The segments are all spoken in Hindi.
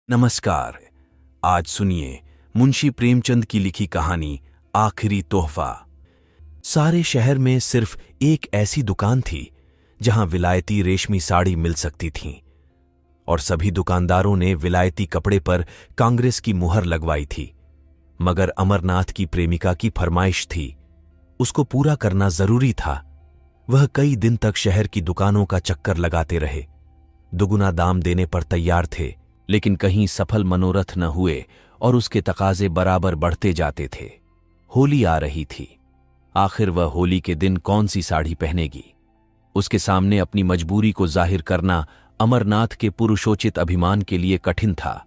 नमस्कार। आज सुनिए मुंशी प्रेमचंद की लिखी कहानी आखिरी तोहफा। सारे शहर में सिर्फ एक ऐसी दुकान थी जहां विलायती रेशमी साड़ी मिल सकती थी और सभी दुकानदारों ने विलायती कपड़े पर कांग्रेस की मुहर लगवाई थी। मगर अमरनाथ की प्रेमिका की फरमाइश थी, उसको पूरा करना जरूरी था। वह कई दिन तक शहर की दुकानों का चक्कर लगाते रहे, दुगुना दाम देने पर तैयार थे, लेकिन कहीं सफल मनोरथ न हुए और उसके तकाजे बराबर बढ़ते जाते थे। होली आ रही थी। आखिर वह होली के दिन कौन सी साड़ी पहनेगी? उसके सामने अपनी मजबूरी को जाहिर करना अमरनाथ के पुरुषोचित अभिमान के लिए कठिन था।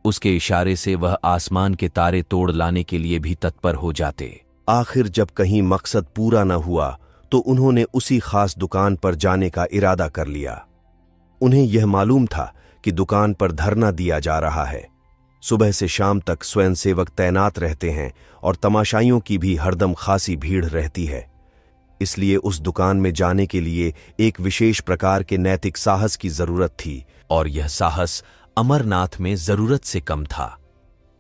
उसके इशारे से वह आसमान के तारे तोड़ लाने के लिए भी तत्पर हो जाते। आखिर जब कहीं मकसद पूरा न हुआ तो उन्होंने उसी खास दुकान पर जाने का इरादा कर लिया। उन्हें यह मालूम था कि दुकान पर धरना दिया जा रहा है। सुबह से शाम तक स्वयंसेवक तैनात रहते हैं और तमाशाइयों की भी हरदम खासी भीड़ रहती है। इसलिए उस दुकान में जाने के लिए एक विशेष प्रकार के नैतिक साहस की जरूरत थी, और यह साहस अमरनाथ में जरूरत से कम था।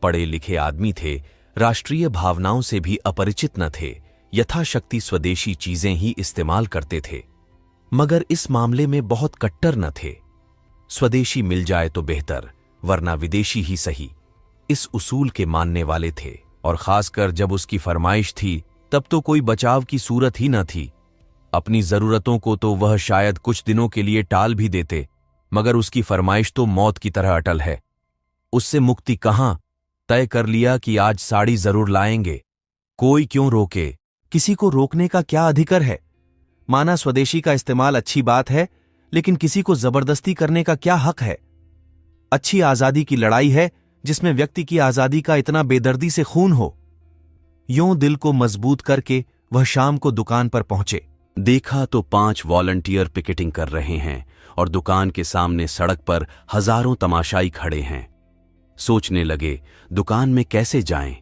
पढ़े लिखे आदमी थे, राष्ट्रीय भावनाओं से भी अपरिचित न थे, यथाशक्ति स्वदेशी चीजें ही इस्तेमाल करते थे। मगर इस मामले में बहुत कट्टर न थे। स्वदेशी मिल जाए तो बेहतर, वरना विदेशी ही सही, इस उसूल के मानने वाले थे। और खासकर जब उसकी फरमाइश थी तब तो कोई बचाव की सूरत ही न थी। अपनी जरूरतों को तो वह शायद कुछ दिनों के लिए टाल भी देते, मगर उसकी फरमाइश तो मौत की तरह अटल है। उससे मुक्ति कहां? तय कर लिया कि आज साड़ी जरूर लाएंगे। कोई क्यों रोके? किसी को रोकने का क्या अधिकार है? माना स्वदेशी का इस्तेमाल अच्छी बात है, लेकिन किसी को जबरदस्ती करने का क्या हक है? अच्छी आजादी की लड़ाई है जिसमें व्यक्ति की आजादी का इतना बेदर्दी से खून हो। यूं दिल को मजबूत करके वह शाम को दुकान पर पहुंचे। देखा तो 5 वॉलंटियर पिकेटिंग कर रहे हैं और दुकान के सामने सड़क पर हजारों तमाशाई खड़े हैं। सोचने लगे दुकान में कैसे जाएं।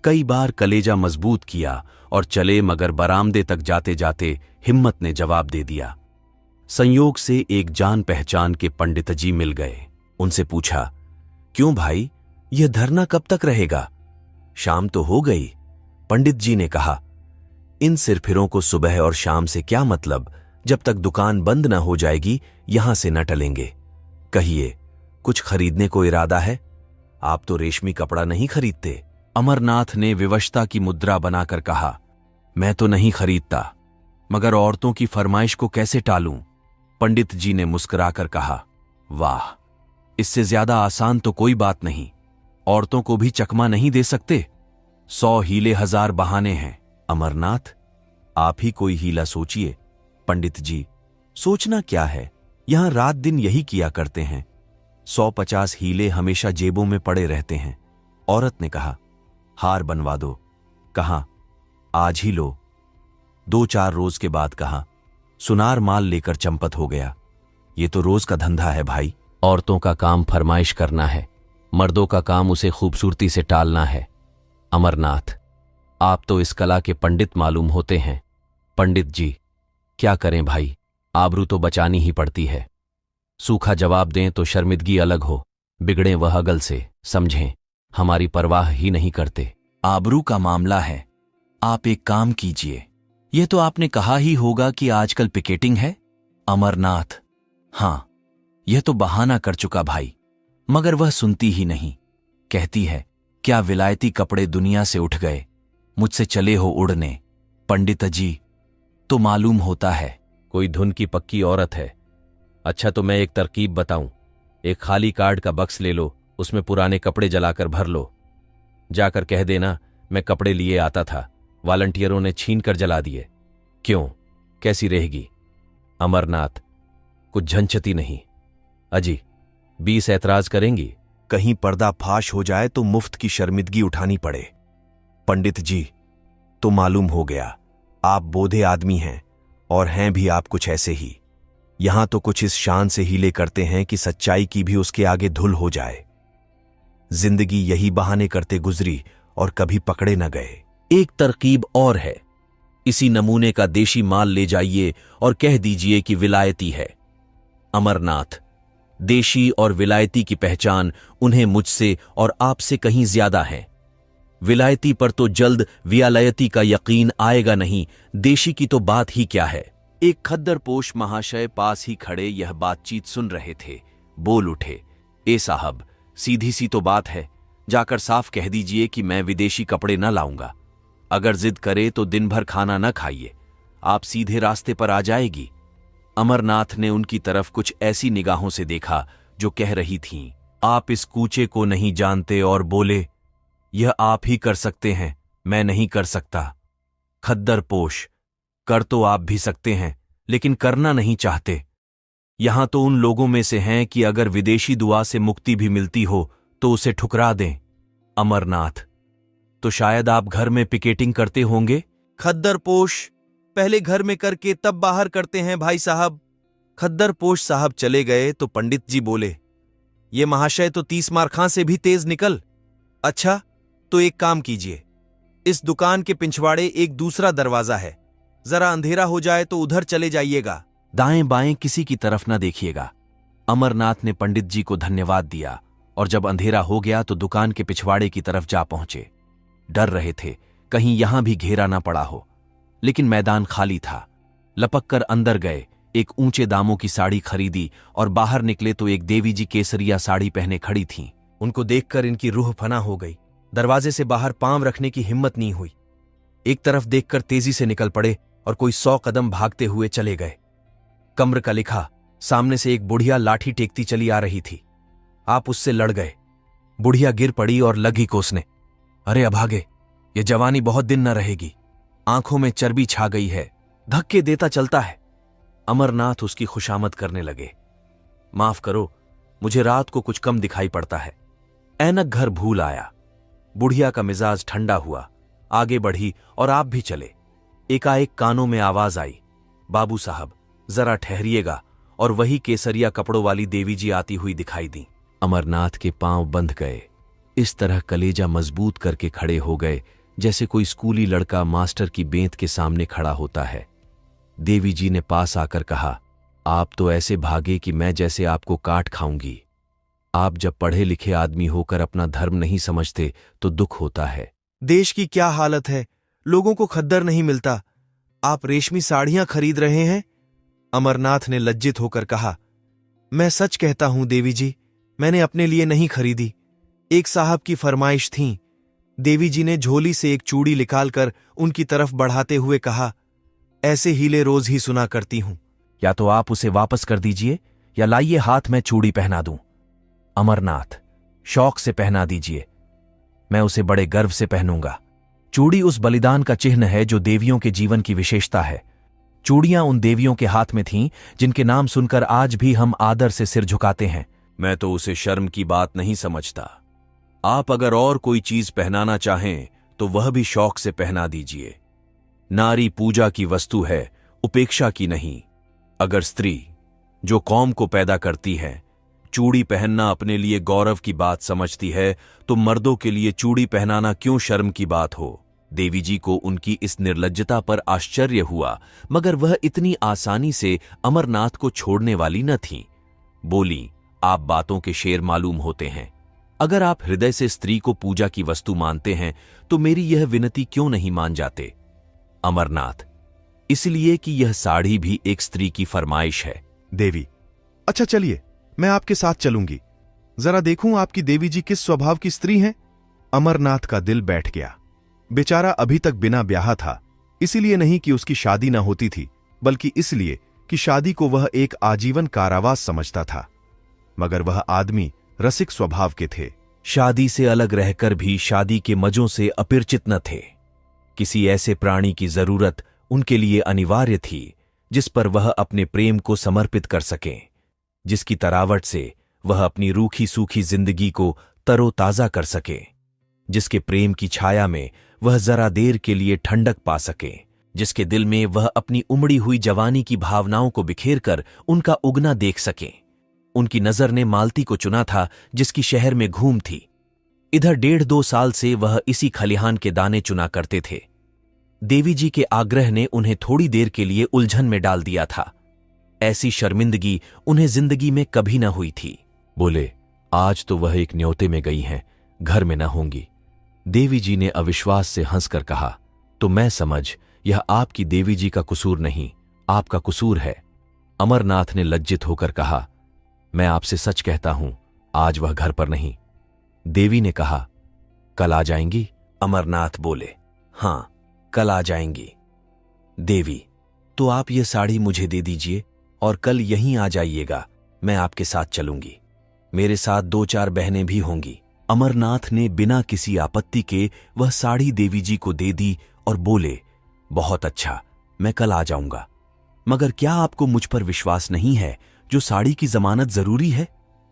कई बार कलेजा मजबूत किया और चले, मगर बरामदे तक जाते जाते हिम्मत ने जवाब दे दिया। संयोग से एक जान पहचान के पंडित जी मिल गए। उनसे पूछा, क्यों भाई, यह धरना कब तक रहेगा? शाम तो हो गई। पंडित जी ने कहा, इन सिरफिरों को सुबह और शाम से क्या मतलब? जब तक दुकान बंद न हो जाएगी यहां से न टलेंगे। कहिए, कुछ खरीदने को इरादा है? आप तो रेशमी कपड़ा नहीं खरीदते। अमरनाथ ने विवशता की मुद्रा बनाकर कहा, मैं तो नहीं खरीदता, मगर औरतों की फरमाइश को कैसे टालूं? पंडित जी ने मुस्कुराकर कहा, वाह, इससे ज्यादा आसान तो कोई बात नहीं। औरतों को भी चकमा नहीं दे सकते? 100 हीले 1000 बहाने हैं। अमरनाथ, आप ही कोई हीला सोचिए। पंडित जी, सोचना क्या है, यहां रात दिन यही किया करते हैं। 150 हीले हमेशा जेबों में पड़े रहते हैं। औरत ने कहा, हार बनवा दो। कहा, आज ही लो। 2-4 रोज के बाद कहा, सुनार माल लेकर चंपत हो गया। ये तो रोज का धंधा है भाई। औरतों का काम फरमाइश करना है, मर्दों का काम उसे खूबसूरती से टालना है। अमरनाथ, आप तो इस कला के पंडित मालूम होते हैं। पंडित जी, क्या करें भाई, आबरू तो बचानी ही पड़ती है। सूखा जवाब दें तो शर्मिंदगी अलग हो, बिगड़े वह अगल से, समझें, हमारी परवाह ही नहीं करते। आबरू का मामला है। आप एक काम कीजिए, यह तो आपने कहा ही होगा कि आजकल पिकेटिंग है। अमरनाथ, हां, यह तो बहाना कर चुका भाई, मगर वह सुनती ही नहीं। कहती है, क्या विलायती कपड़े दुनिया से उठ गए, मुझसे चले हो उड़ने। पंडित जी, तो मालूम होता है कोई धुन की पक्की औरत है। अच्छा, तो मैं एक तरकीब बताऊं। एक खाली कार्ड का बक्स ले लो, उसमें पुराने कपड़े जलाकर भर लो। जाकर कह देना, मैं कपड़े लिए आता था, वॉलंटियरों ने छीन कर जला दिए। क्यों, कैसी रहेगी? अमरनाथ, कुछ झंझटी नहीं। अजी, 20 ऐतराज करेंगी? कहीं पर्दा फाश हो जाए तो मुफ्त की शर्मिंदगी उठानी पड़े। पंडित जी, तो मालूम हो गया, आप बोधे आदमी हैं, और हैं भी आप कुछ ऐसे ही। यहां तो कुछ इस शान से हीले करते हैं कि सच्चाई की भी उसके आगे धुल हो जाए। जिंदगी यही बहाने करते गुजरी और कभी पकड़े न गए। एक तरकीब और है, इसी नमूने का देशी माल ले जाइए और कह दीजिए कि विलायती है। अमरनाथ, देशी और विलायती की पहचान उन्हें मुझसे और आपसे कहीं ज्यादा है। विलायती पर तो जल्द विलायती का यकीन आएगा नहीं, देशी की तो बात ही क्या है। एक खद्दरपोश महाशय पास ही खड़े यह बातचीत सुन रहे थे। बोल उठे, ए साहब, सीधी सी तो बात है, जाकर साफ कह दीजिए कि मैं विदेशी कपड़े न लाऊंगा। अगर जिद करे तो दिन भर खाना न खाइए, आप सीधे रास्ते पर आ जाएगी। अमरनाथ ने उनकी तरफ कुछ ऐसी निगाहों से देखा जो कह रही थीं, आप इस कूचे को नहीं जानते, और बोले, यह आप ही कर सकते हैं, मैं नहीं कर सकता। खद्दरपोश, कर तो आप भी सकते हैं, लेकिन करना नहीं चाहते। यहां तो उन लोगों में से हैं कि अगर विदेशी दुआ से मुक्ति भी मिलती हो तो उसे ठुकरा दें। अमरनाथ, तो शायद आप घर में पिकेटिंग करते होंगे। खद्दरपोश, पहले घर में करके तब बाहर करते हैं भाई साहब। खद्दरपोश साहब चले गए तो पंडित जी बोले, ये महाशय तो 30 मार खां से भी तेज निकल। अच्छा, तो एक काम कीजिए, इस दुकान के पिछवाड़े एक दूसरा दरवाजा है, जरा अंधेरा हो जाए तो उधर चले जाइएगा। दाएं बाएं किसी की तरफ न देखिएगा। अमरनाथ ने पंडित जी को धन्यवाद दिया और जब अंधेरा हो गया तो दुकान के पिछवाड़े की तरफ जा पहुंचे। डर रहे थे कहीं यहां भी घेरा ना पड़ा हो, लेकिन मैदान खाली था। लपक कर अंदर गए, एक ऊंचे दामों की साड़ी खरीदी और बाहर निकले तो एक देवी जी केसरिया साड़ी पहने खड़ी थीं। उनको देखकर इनकी रूह फना हो गई। दरवाजे से बाहर पांव रखने की हिम्मत नहीं हुई। एक तरफ देखकर तेजी से निकल पड़े और कोई 100 कदम भागते हुए चले गए। कम्र का लिखा सामने से एक बुढ़िया लाठी टेकती चली आ रही थी। आप उससे लड़ गए। बुढ़िया गिर पड़ी और लगी कोसने, अरे अभागे, ये जवानी बहुत दिन न रहेगी, आंखों में चर्बी छा गई है, धक्के देता चलता है। अमरनाथ उसकी खुशामद करने लगे, माफ करो, मुझे रात को कुछ कम दिखाई पड़ता है। ऐनक घर भूल आया। बुढ़िया का मिजाज ठंडा हुआ, आगे बढ़ी और आप भी चले। एकाएक कानों में आवाज आई, बाबू साहब जरा ठहरिएगा, और वही केसरिया कपड़ों वाली देवी जी आती हुई दिखाई दी। अमरनाथ के पांव बंध गए। इस तरह कलेजा मजबूत करके खड़े हो गए जैसे कोई स्कूली लड़का मास्टर की बेंत के सामने खड़ा होता है। देवी जी ने पास आकर कहा, आप तो ऐसे भागे कि मैं जैसे आपको काट खाऊंगी। आप जब पढ़े लिखे आदमी होकर अपना धर्म नहीं समझते तो दुख होता है। देश की क्या हालत है, लोगों को खद्दर नहीं मिलता, आप रेशमी साड़ियां खरीद रहे हैं। अमरनाथ ने लज्जित होकर कहा, मैं सच कहता हूं देवी जी, मैंने अपने लिए नहीं खरीदी, एक साहब की फरमाइश थी। देवी जी ने झोली से एक चूड़ी निकालकर उनकी तरफ बढ़ाते हुए कहा, ऐसे हीले रोज ही सुना करती हूं। या तो आप उसे वापस कर दीजिए या लाइए हाथ में चूड़ी पहना दूं। अमरनाथ, शौक से पहना दीजिए, मैं उसे बड़े गर्व से पहनूंगा। चूड़ी उस बलिदान का चिन्ह है जो देवियों के जीवन की विशेषता है। चूड़ियां उन देवियों के हाथ में थीं जिनके नाम सुनकर आज भी हम आदर से सिर झुकाते हैं। मैं तो उसे शर्म की बात नहीं समझता। आप अगर और कोई चीज पहनाना चाहें तो वह भी शौक से पहना दीजिए। नारी पूजा की वस्तु है, उपेक्षा की नहीं। अगर स्त्री जो कौम को पैदा करती है चूड़ी पहनना अपने लिए गौरव की बात समझती है, तो मर्दों के लिए चूड़ी पहनाना क्यों शर्म की बात हो। देवी जी को उनकी इस निर्लज्जता पर आश्चर्य हुआ, मगर वह इतनी आसानी से अमरनाथ को छोड़ने वाली न थी। बोली, आप बातों के शेर मालूम होते हैं। अगर आप हृदय से स्त्री को पूजा की वस्तु मानते हैं तो मेरी यह विनती क्यों नहीं मान जाते। अमरनाथ, इसलिए कि यह साड़ी भी एक स्त्री की फरमाइश है। देवी, अच्छा चलिए, मैं आपके साथ चलूंगी, जरा देखूं आपकी देवी जी किस स्वभाव की स्त्री हैं। अमरनाथ का दिल बैठ गया। बेचारा अभी तक बिना ब्याह था, इसीलिए नहीं कि उसकी शादी ना होती थी, बल्कि इसलिए कि शादी को वह एक आजीवन कारावास समझता था। मगर वह आदमी रसिक स्वभाव के थे। शादी से अलग रहकर भी शादी के मजों से अपरिचित न थे। किसी ऐसे प्राणी की जरूरत उनके लिए अनिवार्य थी जिस पर वह अपने प्रेम को समर्पित कर सकें, जिसकी तरावट से वह अपनी रूखी सूखी जिंदगी को तरोताजा कर सके, जिसके प्रेम की छाया में वह जरा देर के लिए ठंडक पा सके, जिसके दिल में वह अपनी उमड़ी हुई जवानी की भावनाओं को बिखेर कर उनका उगना देख सके। उनकी नजर ने मालती को चुना था जिसकी शहर में घूम थी। इधर 1.5-2 साल से वह इसी खलिहान के दाने चुना करते थे। देवी जी के आग्रह ने उन्हें थोड़ी देर के लिए उलझन में डाल दिया था। ऐसी शर्मिंदगी उन्हें जिंदगी में कभी न हुई थी। बोले, आज तो वह एक न्योते में गई हैं, घर में न होंगी। देवी जी ने अविश्वास से हंसकर कहा, तो मैं समझ यह आपकी देवी जी का कसूर नहीं, आपका कसूर है। अमरनाथ ने लज्जित होकर कहा, मैं आपसे सच कहता हूं, आज वह घर पर नहीं। देवी ने कहा, कल आ जाएंगी? अमरनाथ बोले, हां, कल आ जाएंगी। देवी, तो आप ये साड़ी मुझे दे दीजिए और कल यहीं आ जाइएगा, मैं आपके साथ चलूंगी। मेरे साथ 2-4 बहनें भी होंगी। अमरनाथ ने बिना किसी आपत्ति के वह साड़ी देवी जी को दे दी और बोले, बहुत अच्छा, मैं कल आ जाऊंगा। मगर क्या आपको मुझ पर विश्वास नहीं है जो साड़ी की जमानत जरूरी है?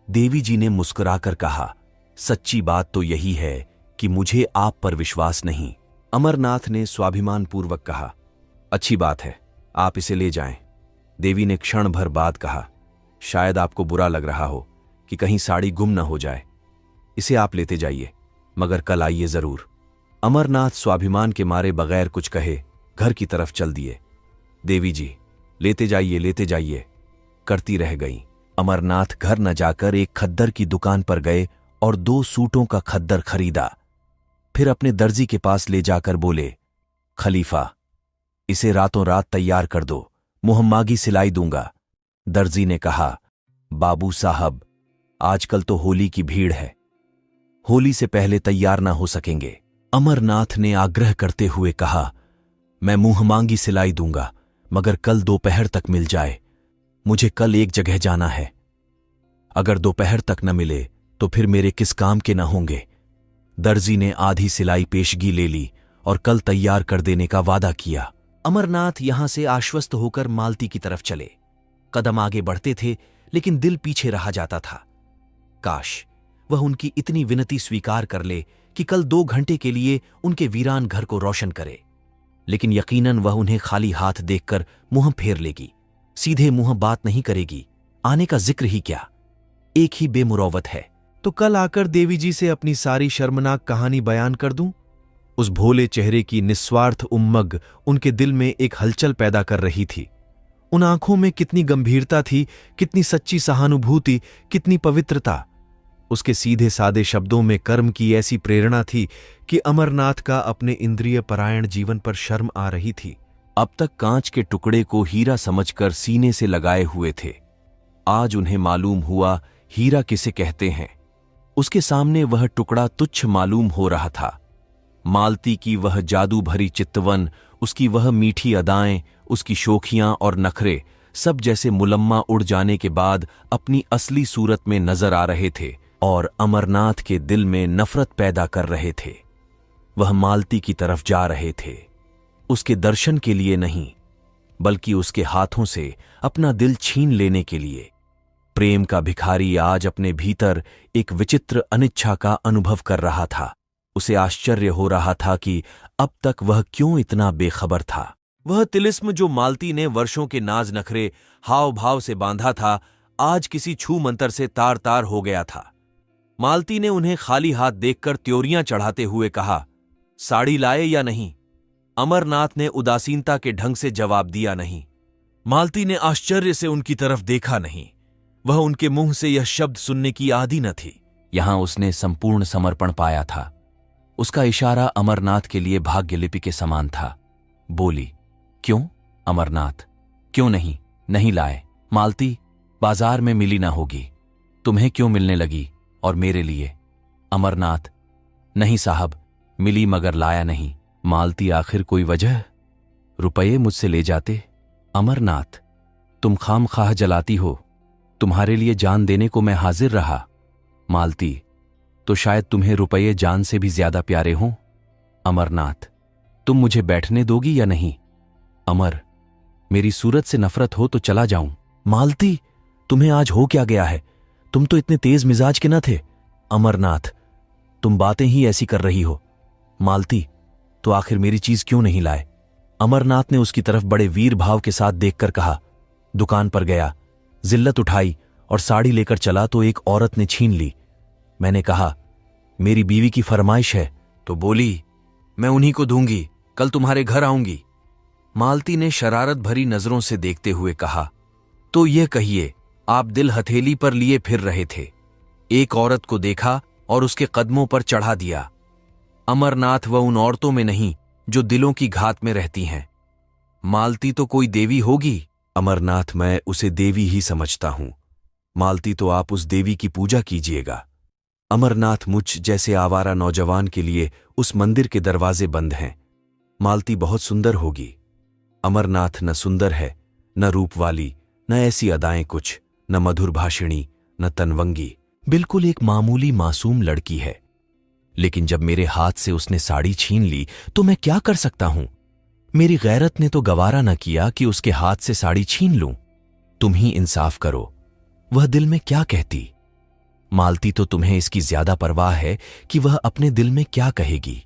देवी जी ने मुस्कुराकर कहा, सच्ची बात तो यही है कि मुझे आप पर विश्वास नहीं। अमरनाथ ने स्वाभिमानपूर्वक कहा, अच्छी बात है, आप इसे ले जाएं। देवी ने क्षण भर बाद कहा, शायद आपको बुरा लग रहा हो कि कहीं साड़ी गुम न हो जाए, इसे आप लेते जाइए, मगर कल आइए जरूर। अमरनाथ स्वाभिमान के मारे बगैर कुछ कहे घर की तरफ चल दिए। देवी जी, लेते जाइए करती रह गईं। अमरनाथ घर न जाकर एक खद्दर की दुकान पर गए और 2 सूटों का खद्दर खरीदा। फिर अपने दर्जी के पास ले जाकर बोले, खलीफा, इसे रातों रात तैयार कर दो, मुहम्मागी सिलाई दूंगा। दर्जी ने कहा, बाबू साहब, आजकल तो होली की भीड़ है, होली से पहले तैयार ना हो सकेंगे। अमरनाथ ने आग्रह करते हुए कहा, मैं मुंहमांगी सिलाई दूंगा, मगर कल दोपहर तक मिल जाए, मुझे कल एक जगह जाना है। अगर दोपहर तक न मिले तो फिर मेरे किस काम के न होंगे। दर्जी ने आधी सिलाई पेशगी ले ली और कल तैयार कर देने का वादा किया। अमरनाथ यहां से आश्वस्त होकर मालती की तरफ चले। कदम आगे बढ़ते थे लेकिन दिल पीछे रहा जाता था। काश वह उनकी इतनी विनती स्वीकार कर ले कि कल 2 घंटे के लिए उनके वीरान घर को रोशन करे, लेकिन यकीनन वह उन्हें खाली हाथ देखकर मुंह फेर लेगी, सीधे मुंह बात नहीं करेगी, आने का जिक्र ही क्या, एक ही बेमुरौवत है। तो कल आकर देवी जी से अपनी सारी शर्मनाक कहानी बयान कर दूं? उस भोले चेहरे की निस्वार्थ उम्मग उनके दिल में एक हलचल पैदा कर रही थी। उन आंखों में कितनी गंभीरता थी, कितनी सच्ची सहानुभूति, कितनी पवित्रता। उसके सीधे सादे शब्दों में कर्म की ऐसी प्रेरणा थी कि अमरनाथ का अपने इंद्रिय परायण जीवन पर शर्म आ रही थी। अब तक कांच के टुकड़े को हीरा समझकर सीने से लगाए हुए थे, आज उन्हें मालूम हुआ हीरा किसे कहते हैं। उसके सामने वह टुकड़ा तुच्छ मालूम हो रहा था। मालती की वह जादू भरी चितवन, उसकी वह मीठी अदाएं, उसकी शोखियां और नखरे सब जैसे मुलम्मा उड़ जाने के बाद अपनी असली सूरत में नजर आ रहे थे और अमरनाथ के दिल में नफरत पैदा कर रहे थे। वह मालती की तरफ जा रहे थे, उसके दर्शन के लिए नहीं, बल्कि उसके हाथों से अपना दिल छीन लेने के लिए। प्रेम का भिखारी आज अपने भीतर एक विचित्र अनिच्छा का अनुभव कर रहा था। उसे आश्चर्य हो रहा था कि अब तक वह क्यों इतना बेखबर था। वह तिलिस्म जो मालती ने वर्षों के नाज नखरे हाव भाव से बांधा था, आज किसी छू मंतर से तार तार हो गया था। मालती ने उन्हें खाली हाथ देखकर त्योरियां चढ़ाते हुए कहा, साड़ी लाए या नहीं? अमरनाथ ने उदासीनता के ढंग से जवाब दिया नहीं। मालती ने आश्चर्य से उनकी तरफ देखा नहीं। वह उनके मुंह से यह शब्द सुनने की आदी न थी। यहां उसने संपूर्ण समर्पण पाया था। उसका इशारा अमरनाथ के लिए भाग्यलिपि के समान था। बोली, क्यों अमरनाथ, क्यों नहीं लाए? मालती, बाजार में मिली ना होगी, तुम्हें क्यों मिलने लगी और मेरे लिए? अमरनाथ, नहीं साहब, मिली मगर लाया नहीं। मालती, आखिर कोई वजह? रुपये मुझसे ले जाते। अमरनाथ, तुम खामखाह जलाती हो, तुम्हारे लिए जान देने को मैं हाजिर रहा। मालती, तो शायद तुम्हें रुपये जान से भी ज्यादा प्यारे हों। अमरनाथ, तुम मुझे बैठने दोगी या नहीं? अमर, मेरी सूरत से नफरत हो तो चला जाऊं। मालती, तुम्हें आज हो क्या गया है? तुम तो इतने तेज मिजाज के न थे। अमरनाथ, तुम बातें ही ऐसी कर रही हो। मालती, तो आखिर मेरी चीज क्यों नहीं लाए? अमरनाथ ने उसकी तरफ बड़े वीर भाव के साथ देखकर कहा। दुकान पर गया, जिल्लत उठाई और साड़ी लेकर चला तो एक औरत ने छीन ली। मैंने कहा, मेरी बीवी की फरमाइश है, तो बोली, मैं उन्हीं को दूंगी, कल तुम्हारे घर आऊंगी। मालती ने शरारत भरी नजरों से देखते हुए कहा, तो यह कहिए, आप दिल हथेली पर लिए फिर रहे थे, एक औरत को देखा और उसके कदमों पर चढ़ा दिया। अमरनाथ वह उन औरतों में नहीं जो दिलों की घात में रहती हैं। मालती तो कोई देवी होगी। अमरनाथ, मैं उसे देवी ही समझता हूं। मालती, तो आप उस देवी की पूजा कीजिएगा। अमरनाथ, मुझ जैसे आवारा नौजवान के लिए उस मंदिर के दरवाजे बंद हैं। मालती बहुत सुंदर होगी। अमरनाथ, न सुंदर है, न रूप वाली, न ऐसी अदाएं कुछ, न मधुर भाषिणी, न तनवंगी, बिल्कुल एक मामूली मासूम लड़की है। लेकिन जब मेरे हाथ से उसने साड़ी छीन ली तो मैं क्या कर सकता हूं? मेरी गैरत ने तो गवारा न किया कि उसके हाथ से साड़ी छीन लूं। तुम ही इंसाफ करो, वह दिल में क्या कहती? मालती, तो तुम्हें इसकी ज्यादा परवाह है कि वह अपने दिल में क्या कहेगी।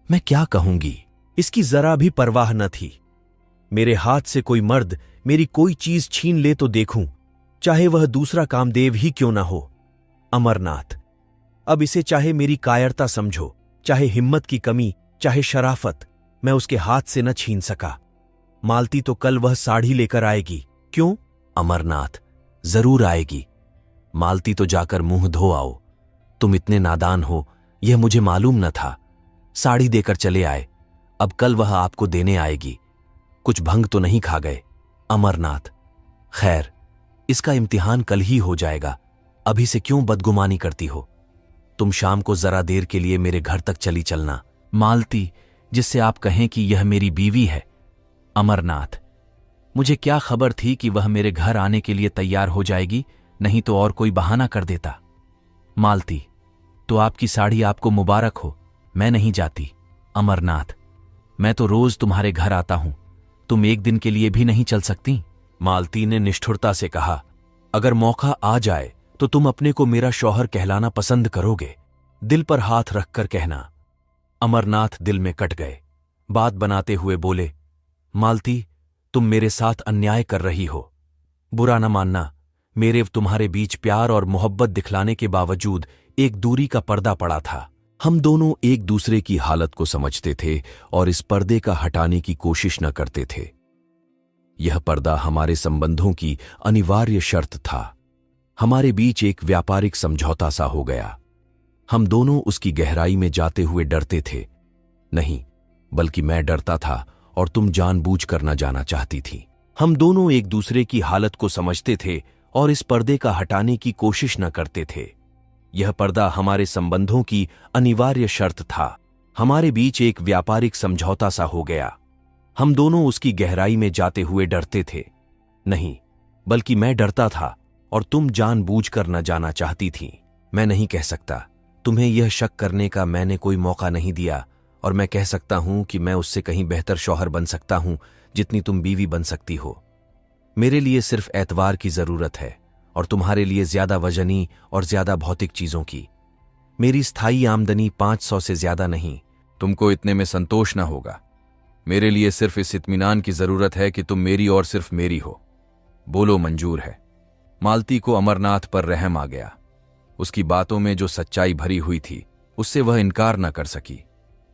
मैं क्या कहूंगी? इसकी जरा भी परवाह न थी। मेरे हाथ से कोई मर्द मेरी कोई चीज छीन ले तो देखूं, चाहे वह दूसरा कामदेव ही क्यों ना हो। अमरनाथ, अब इसे चाहे मेरी कायरता समझो, चाहे हिम्मत की कमी, चाहे शराफत, मैं उसके हाथ से न छीन सका। मालती, तो कल वह साड़ी लेकर आएगी। क्यों? अमरनाथ, जरूर आएगी। मालती, तो जाकर मुंह धो आओ। तुम इतने नादान हो यह मुझे मालूम न था। साड़ी देकर चले आए, अब कल वह आपको देने आएगी। कुछ भंग तो नहीं खा गए? अमरनाथ, खैर, इसका इम्तिहान कल ही हो जाएगा, अभी से क्यों बदगुमानी करती हो? तुम शाम को जरा देर के लिए मेरे घर तक चली चलना। मालती, जिससे आप कहें कि यह मेरी बीवी है। अमरनाथ, मुझे क्या खबर थी कि वह मेरे घर आने के लिए तैयार हो जाएगी, नहीं तो और कोई बहाना कर देता। मालती, तो आपकी साड़ी आपको मुबारक हो, मैं नहीं जाती। अमरनाथ, मैं तो रोज तुम्हारे घर आता हूं, तुम एक दिन के लिए भी नहीं चल सकती? मालती ने निष्ठुरता से कहा, अगर मौका आ जाए तो तुम अपने को मेरा शौहर कहलाना पसंद करोगे? दिल पर हाथ रखकर कहना। अमरनाथ दिल में कट गए। बात बनाते हुए बोले, मालती, तुम मेरे साथ अन्याय कर रही हो। बुरा न मानना, मेरे तुम्हारे बीच प्यार और मोहब्बत दिखलाने के बावजूद एक दूरी का पर्दा पड़ा था। हम दोनों एक दूसरे की हालत को समझते थे और इस पर्दे का हटाने की कोशिश न करते थे। यह पर्दा हमारे संबंधों की अनिवार्य शर्त था। हमारे बीच एक व्यापारिक समझौता सा हो गया। हम दोनों उसकी गहराई में जाते हुए डरते थे। नहीं, बल्कि मैं डरता था और तुम जानबूझकर न जाना चाहती थी। हम दोनों एक दूसरे की हालत को समझते थे और इस पर्दे का हटाने की कोशिश न करते थे। यह पर्दा हमारे संबंधों की अनिवार्य शर्त था। हमारे बीच एक व्यापारिक समझौता सा हो गया। हम दोनों उसकी गहराई में जाते हुए डरते थे। नहीं, बल्कि मैं डरता था और तुम जानबूझकर न जाना चाहती थी। मैं नहीं कह सकता, तुम्हें यह शक करने का मैंने कोई मौका नहीं दिया, और मैं कह सकता हूं कि मैं उससे कहीं बेहतर शौहर बन सकता हूं जितनी तुम बीवी बन सकती हो। मेरे लिए सिर्फ एतवार की जरूरत है और तुम्हारे लिए ज्यादा वजनी और ज्यादा भौतिक चीजों की। मेरी स्थायी आमदनी 500 से ज्यादा नहीं। तुमको इतने में संतोष न होगा। मेरे लिए सिर्फ इस इत्मीनान की जरूरत है कि तुम मेरी और सिर्फ मेरी हो। बोलो, मंजूर है? मालती को अमरनाथ पर रहम आ गया। उसकी बातों में जो सच्चाई भरी हुई थी उससे वह इनकार न कर सकी।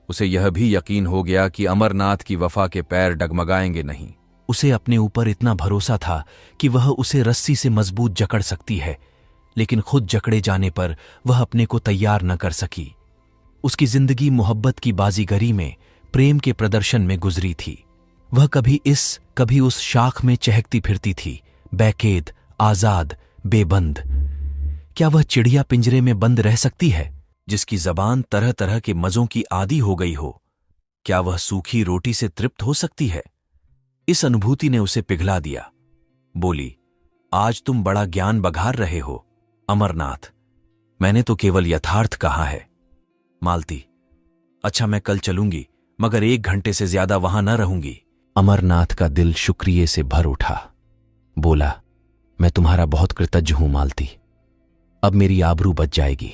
उसे यह भी यकीन हो गया कि अमरनाथ की वफा के पैर डगमगाएंगे नहीं। उसे अपने ऊपर इतना भरोसा था कि वह उसे रस्सी से मजबूत जकड़ सकती है, लेकिन खुद जकड़े जाने पर वह अपने को तैयार न कर सकी। उसकी जिंदगी मोहब्बत की बाजीगरी में, प्रेम के प्रदर्शन में गुजरी थी। वह कभी इस कभी उस शाख में चहकती फिरती थी, बेकैद, आजाद, बेबंद। क्या वह चिड़िया पिंजरे में बंद रह सकती है जिसकी जबान तरह तरह के मजों की आदी हो गई हो? क्या वह सूखी रोटी से तृप्त हो सकती है? इस अनुभूति ने उसे पिघला दिया। बोली, आज तुम बड़ा ज्ञान बघार रहे हो। अमरनाथ, मैंने तो केवल यथार्थ कहा है। मालती, अच्छा, मैं कल चलूंगी, मगर 1 घंटे से ज्यादा वहां न रहूंगी। अमरनाथ का दिल शुक्रिये से भर उठा। बोला, मैं तुम्हारा बहुत कृतज्ञ हूं मालती। अब मेरी आबरू बच जाएगी,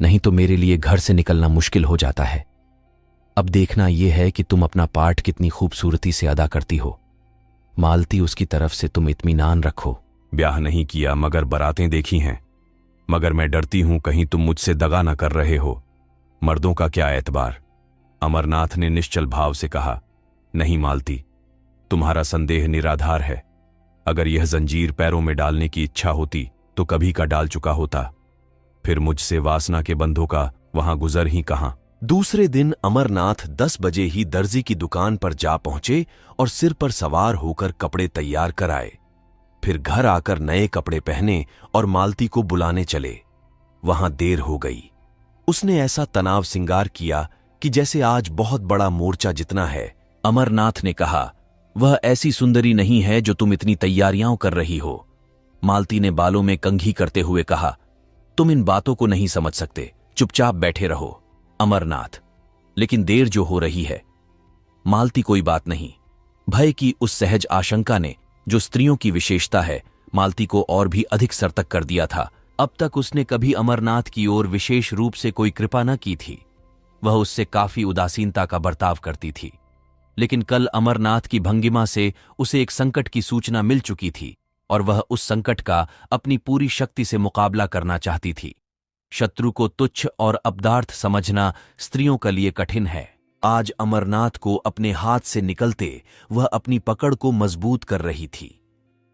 नहीं तो मेरे लिए घर से निकलना मुश्किल हो जाता है। अब देखना यह है कि तुम अपना पाठ कितनी खूबसूरती से अदा करती हो। मालती, उसकी तरफ से तुम इत्मीनान रखो। ब्याह नहीं किया मगर बरातें देखी हैं, मगर मैं डरती हूं कहीं तुम मुझसे दगा न कर रहे हो। मर्दों का क्या एतबार? अमरनाथ ने निश्चल भाव से कहा, नहीं मालती, तुम्हारा संदेह निराधार है। अगर यह जंजीर पैरों में डालने की इच्छा होती तो कभी का डाल चुका होता। फिर मुझसे वासना के बंधों का वहां गुजर ही कहां। दूसरे दिन अमरनाथ 10 बजे ही दर्जी की दुकान पर जा पहुंचे और सिर पर सवार होकर कपड़े तैयार कराए। फिर घर आकर नए कपड़े पहने और मालती को बुलाने चले। वहां देर हो गई। उसने ऐसा तनाव सिंगार किया कि जैसे आज बहुत बड़ा मोर्चा जितना है। अमरनाथ ने कहा, वह ऐसी सुंदरी नहीं है जो तुम इतनी तैयारियां कर रही हो। मालती ने बालों में कंघी करते हुए कहा, तुम इन बातों को नहीं समझ सकते, चुपचाप बैठे रहो। अमरनाथ, लेकिन देर जो हो रही है। मालती, कोई बात नहीं। भय की उस सहज आशंका ने, जो स्त्रियों की विशेषता है, मालती को और भी अधिक सरतक कर दिया था। अब तक उसने कभी अमरनाथ की ओर विशेष रूप से कोई कृपा न की थी। वह उससे काफी उदासीनता का बर्ताव करती थी। लेकिन कल अमरनाथ की भंगिमा से उसे एक संकट की सूचना मिल चुकी थी और वह उस संकट का अपनी पूरी शक्ति से मुकाबला करना चाहती थी। शत्रु को तुच्छ और अपदार्थ समझना स्त्रियों के लिए कठिन है। आज अमरनाथ को अपने हाथ से निकलते वह अपनी पकड़ को मजबूत कर रही थी।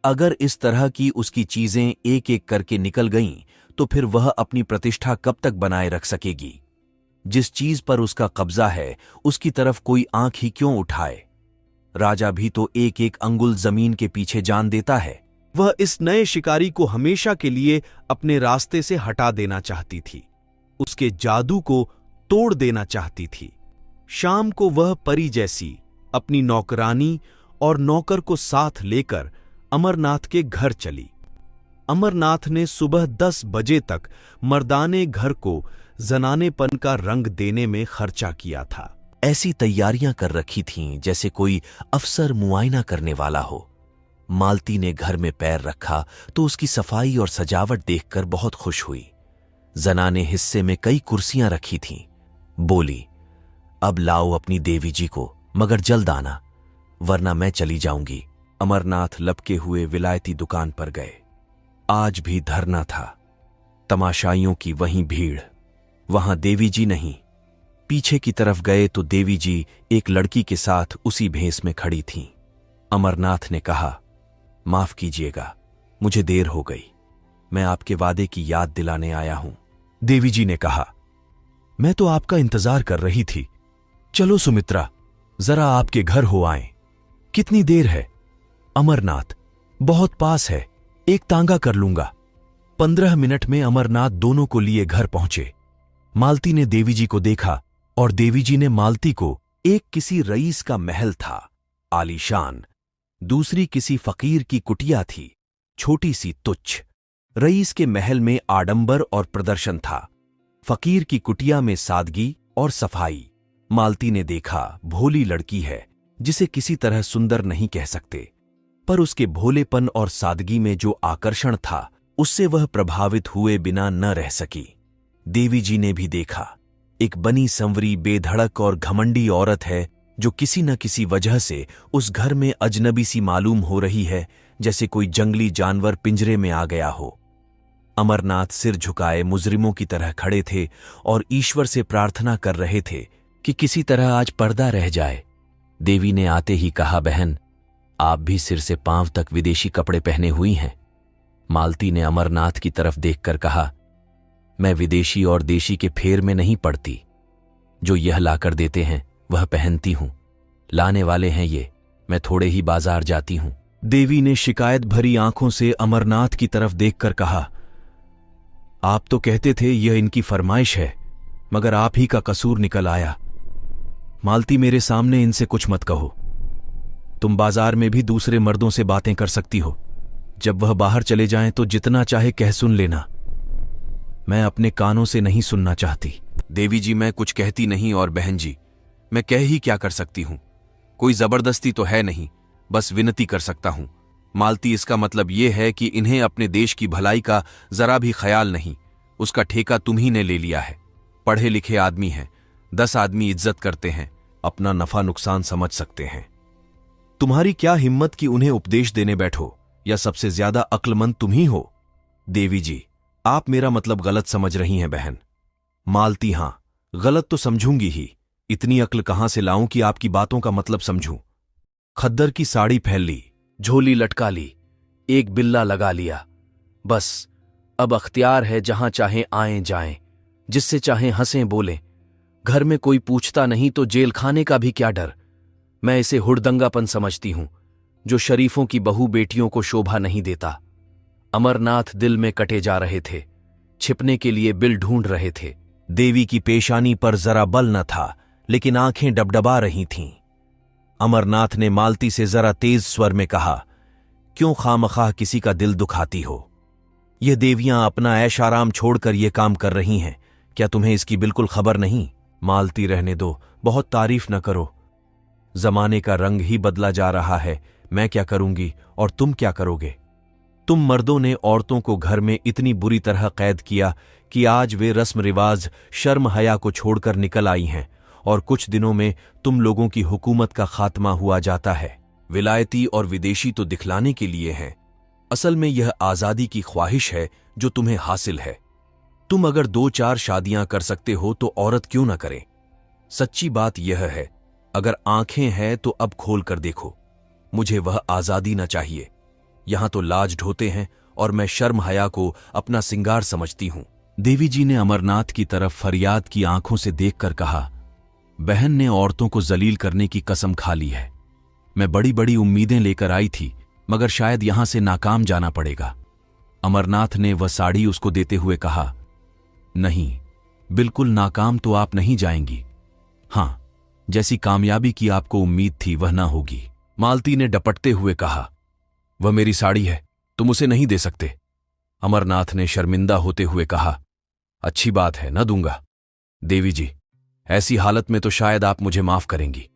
अगर इस तरह की उसकी चीजें एक एक करके निकल गईं तो फिर वह अपनी प्रतिष्ठा कब तक बनाए रख सकेगी। जिस चीज पर उसका कब्जा है उसकी तरफ कोई आंख ही क्यों उठाए। राजा भी तो एक एक अंगुल जमीन के पीछे जान देता है। वह इस नए शिकारी को हमेशा के लिए अपने रास्ते से हटा देना चाहती थी, उसके जादू को तोड़ देना चाहती थी। शाम को वह परी जैसी अपनी नौकरानी और नौकर को साथ लेकर अमरनाथ के घर चली। अमरनाथ ने सुबह 10 बजे तक मर्दाने घर को जनानेपन का रंग देने में खर्चा किया था। ऐसी तैयारियां कर रखी थीं जैसे कोई अफसर मुआयना करने वाला हो। मालती ने घर में पैर रखा तो उसकी सफाई और सजावट देखकर बहुत खुश हुई। जनाने हिस्से में कई कुर्सियां रखी थीं। बोली, अब लाओ अपनी देवी जी को, मगर जल्द आना, वरना मैं चली जाऊंगी। अमरनाथ लपके हुए विलायती दुकान पर गए। आज भी धरना था। तमाशाइयों की वहीं भीड़। वहां देवी जी नहीं। पीछे की तरफ गए तो देवी जी एक लड़की के साथ उसी भेस में खड़ी थीं। अमरनाथ ने कहा, माफ कीजिएगा, मुझे देर हो गई। मैं आपके वादे की याद दिलाने आया हूं। देवी जी ने कहा, मैं तो आपका इंतजार कर रही थी। चलो सुमित्रा, जरा आपके घर हो आएं। कितनी देर है? अमरनाथ, बहुत पास है, एक तांगा कर लूंगा। 15 मिनट में अमरनाथ दोनों को लिए घर पहुंचे। मालती ने देवी जी को देखा और देवी जी ने मालती को। एक किसी रईस का महल था, आलीशान। दूसरी किसी फकीर की कुटिया थी, छोटी सी तुच्छ। रईस के महल में आडंबर और प्रदर्शन था, फकीर की कुटिया में सादगी और सफाई। मालती ने देखा, भोली लड़की है जिसे किसी तरह सुंदर नहीं कह सकते, पर उसके भोलेपन और सादगी में जो आकर्षण था उससे वह प्रभावित हुए बिना न रह सकी। देवी जी ने भी देखा, एक बनी संवरी बेधड़क और घमंडी औरत है जो किसी न किसी वजह से उस घर में अजनबी सी मालूम हो रही है, जैसे कोई जंगली जानवर पिंजरे में आ गया हो। अमरनाथ सिर झुकाए मुजरिमों की तरह खड़े थे और ईश्वर से प्रार्थना कर रहे थे कि किसी तरह आज पर्दा रह जाए। देवी ने आते ही कहा, बहन, आप भी सिर से पांव तक विदेशी कपड़े पहने हुई हैं। मालती ने अमरनाथ की तरफ देखकर कहा, मैं विदेशी और देशी के फेर में नहीं पड़ती। जो यह लाकर देते हैं वह पहनती हूं। लाने वाले हैं ये, मैं थोड़े ही बाजार जाती हूं। देवी ने शिकायत भरी आंखों से अमरनाथ की तरफ देखकर कहा, आप तो कहते थे यह इनकी फरमाइश है, मगर आप ही का कसूर निकल आया। मालती, मेरे सामने इनसे कुछ मत कहो। तुम बाजार में भी दूसरे मर्दों से बातें कर सकती हो। जब वह बाहर चले जाएं तो जितना चाहे कह सुन लेना। मैं अपने कानों से नहीं सुनना चाहती। देवी जी, मैं कुछ कहती नहीं, और बहन जी, मैं कह ही क्या कर सकती हूं। कोई जबरदस्ती तो है नहीं, बस विनती कर सकता हूं। मालती, इसका मतलब यह है कि इन्हें अपने देश की भलाई का जरा भी ख्याल नहीं। उसका ठेका तुम्ही ने ले लिया है। पढ़े लिखे आदमी हैं, 10 आदमी इज्जत करते हैं, अपना नफा नुकसान समझ सकते हैं। तुम्हारी क्या हिम्मत कि उन्हें उपदेश देने बैठो, या सबसे ज्यादा अक्लमंद तुम ही हो। देवी जी, आप मेरा मतलब गलत समझ रही हैं बहन। मालती, हां, गलत तो समझूंगी ही। इतनी अक्ल कहां से लाऊं कि आपकी बातों का मतलब समझूं। खद्दर की साड़ी पहन ली, झोली लटका ली, एक बिल्ला लगा लिया। बस अब अख्तियार है, जहां चाहें आएं जाएं, जिससे चाहें हंसें बोलें। घर में कोई पूछता नहीं तो जेल खाने का भी क्या डर। मैं इसे हुड़दंगापन समझती हूं जो शरीफों की बहू बेटियों को शोभा नहीं देता। अमरनाथ दिल में कटे जा रहे थे, छिपने के लिए बिल ढूंढ रहे थे। देवी की पेशानी पर जरा बल न था, लेकिन आंखें डबडबा रही थीं। अमरनाथ ने मालती से जरा तेज स्वर में कहा, क्यों खामखाह किसी का दिल दुखाती हो? ये देवियां अपना ऐश आराम छोड़कर ये काम कर रही हैं, क्या तुम्हें इसकी बिल्कुल खबर नहीं? मालती, रहने दो, बहुत तारीफ न करो। जमाने का रंग ही बदला जा रहा है। मैं क्या करूंगी और तुम क्या करोगे? तुम मर्दों ने औरतों को घर में इतनी बुरी तरह कैद किया कि आज वे रस्म रिवाज, शर्म हया को छोड़कर निकल आई हैं, और कुछ दिनों में तुम लोगों की हुकूमत का खात्मा हुआ जाता है। विलायती और विदेशी तो दिखलाने के लिए हैं, असल में यह आजादी की ख्वाहिश है जो तुम्हें हासिल है। तुम अगर 2-4 शादियां कर सकते हो तो औरत क्यों ना करें? सच्ची बात यह है, अगर आंखें हैं तो अब खोल कर देखो। मुझे वह आजादी न चाहिए। यहां तो लाज ढोते हैं और मैं शर्म हया को अपना सिंगार समझती हूं। देवी जी ने अमरनाथ की तरफ फरियाद की आंखों से देखकर कहा, बहन ने औरतों को जलील करने की कसम खा ली है। मैं बड़ी बड़ी उम्मीदें लेकर आई थी, मगर शायद यहां से नाकाम जाना पड़ेगा। अमरनाथ ने वह साड़ी उसको देते हुए कहा, नहीं, बिल्कुल नाकाम तो आप नहीं जाएंगी। हां, जैसी कामयाबी की आपको उम्मीद थी वह ना होगी। मालती ने डपटते हुए कहा, वह मेरी साड़ी है, तुम उसे नहीं दे सकते। अमरनाथ ने शर्मिंदा होते हुए कहा, अच्छी बात है, न दूंगा। देवी जी, ऐसी हालत में तो शायद आप मुझे माफ करेंगी।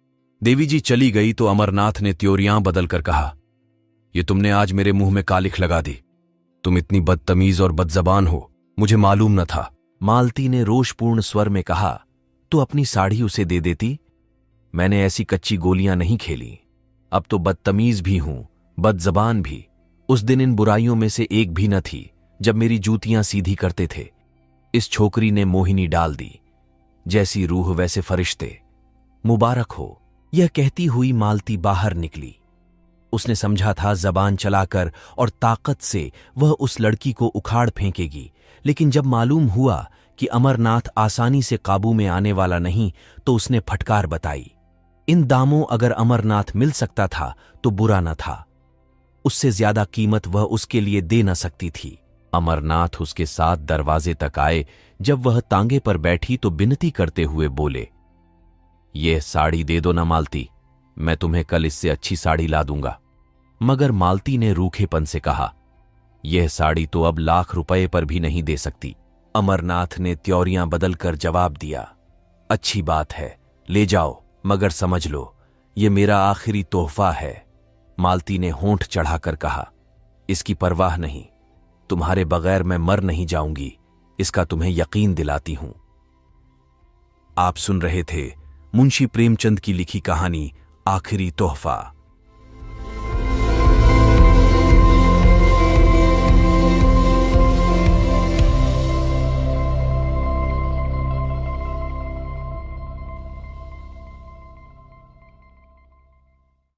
देवी जी चली गई तो अमरनाथ ने त्योरियां बदलकर कहा, यह तुमने आज मेरे मुंह में कालिख लगा दी। तुम इतनी बदतमीज और बदजबान हो, मुझे मालूम न था। मालती ने रोषपूर्ण स्वर में कहा, तो अपनी साड़ी उसे दे देती। मैंने ऐसी कच्ची गोलियां नहीं खेली। अब तो बदतमीज भी हूं, बदजबान भी। उस दिन इन बुराइयों में से एक भी न थी जब मेरी जूतियां सीधी करते थे। इस छोकरी ने मोहिनी डाल दी। जैसी रूह वैसे फरिश्ते। मुबारक हो। यह कहती हुई मालती बाहर निकली। उसने समझा था जबान चलाकर और ताकत से वह उस लड़की को उखाड़ फेंकेगी, लेकिन जब मालूम हुआ कि अमरनाथ आसानी से काबू में आने वाला नहीं तो उसने फटकार बताई। इन दामों अगर अमरनाथ मिल सकता था तो बुरा न था। उससे ज्यादा कीमत वह उसके लिए दे न सकती थी। अमरनाथ उसके साथ दरवाजे तक आए। जब वह तांगे पर बैठी तो बिनती करते हुए बोले, यह साड़ी दे दो ना मालती, मैं तुम्हें कल इससे अच्छी साड़ी ला दूंगा। मगर मालती ने रूखेपन से कहा, यह साड़ी तो अब लाख रुपए पर भी नहीं दे सकती। अमरनाथ ने त्योरियां बदलकर जवाब दिया, अच्छी बात है, ले जाओ, मगर समझ लो यह मेरा आखिरी तोहफा है। मालती ने होंठ चढ़ाकर कहा, इसकी परवाह नहीं, तुम्हारे बगैर मैं मर नहीं जाऊंगी, इसका तुम्हें यकीन दिलाती हूं। आप सुन रहे थे मुंशी प्रेमचंद की लिखी कहानी आखिरी तोहफा।